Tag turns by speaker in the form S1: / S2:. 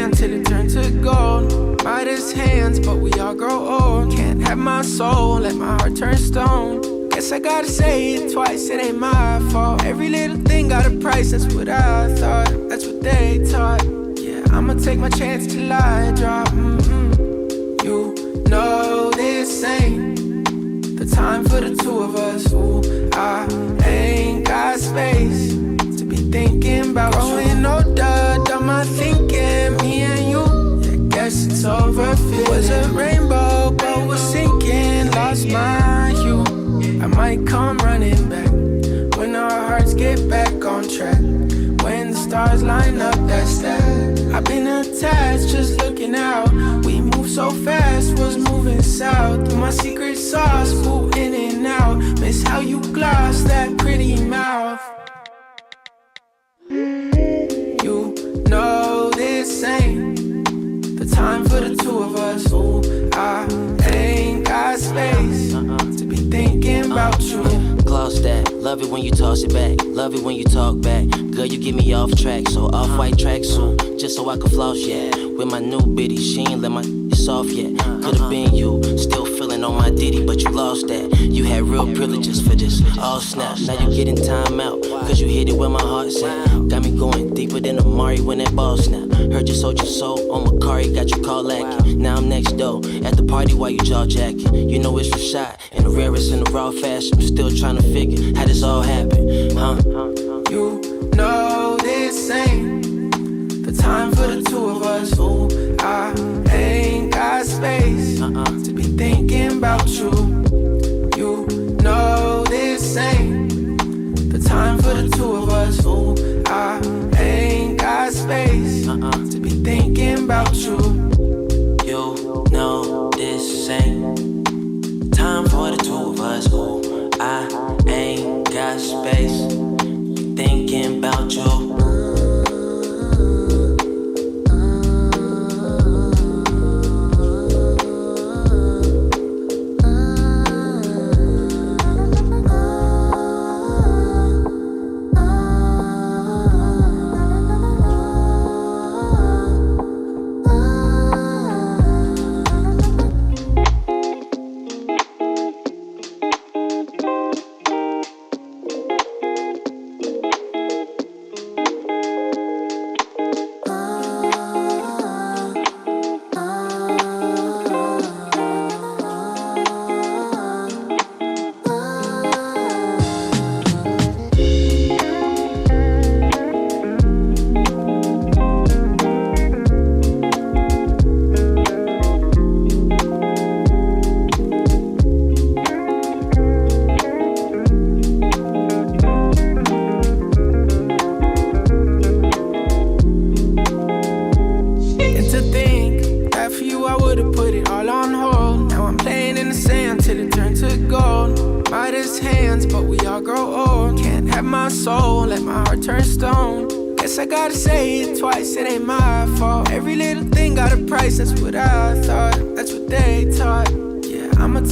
S1: sand till it turned to gold. Midas hands, but we all grow old. Can't have my soul, let my heart turn stone. Guess I gotta say it twice, it ain't my fault. Every little thing got a price, that's what I thought. That's what they taught. Yeah, I'ma take my chance till I drop. You know this ain't the time for the two of us. Ooh, I ain't got space to be thinking about growing older. Done my thinking, me and you. Yeah, guess it's over. It was a rainbow, but was sinking. Lost my hue. I might come running back when our hearts get back on track. When the stars line up, that's that. I've been attached, just looking out. We move so fast, was moving south. My secret sauce, ooh, in and out. Miss how you gloss that pretty mouth. You know this ain't the time for the two of us. Ooh, I ain't got space to be thinking about you.
S2: Gloss that, love it when you toss it back. Love it when you talk back. Girl, you get me off track, so off-white tracksuit, just so I can floss, yeah. With my new bitty, she ain't let my off yet. Could've been you, still feeling on my ditty, but you lost that. You had real privileges for this, all snap. Now you getting time out, cause you hit it where my heart's at. Got me going deeper than Amari when that ball snap. Heard you sold your soul on Macari, got you call lacking. Now I'm next door, at the party while you jaw jacking. You know it's Rashad, and the rarest in the raw fashion. I'm still trying to figure how this all happened, huh?
S1: You know this ain't the time for the two of us. Ooh, I ain't got space to be thinking about you. You know this ain't the time for the two of us. Ooh, I ain't got space to be thinking about you.
S2: You know this ain't time for the two of us. Ooh, I ain't got space thinking about you.
S1: Hands, but we all grow old. Can't have my soul, let my heart turn stone. Guess I gotta say it twice, it ain't my fault. Every little thing got a price, that's what I thought. That's what they taught. Yeah, I'ma take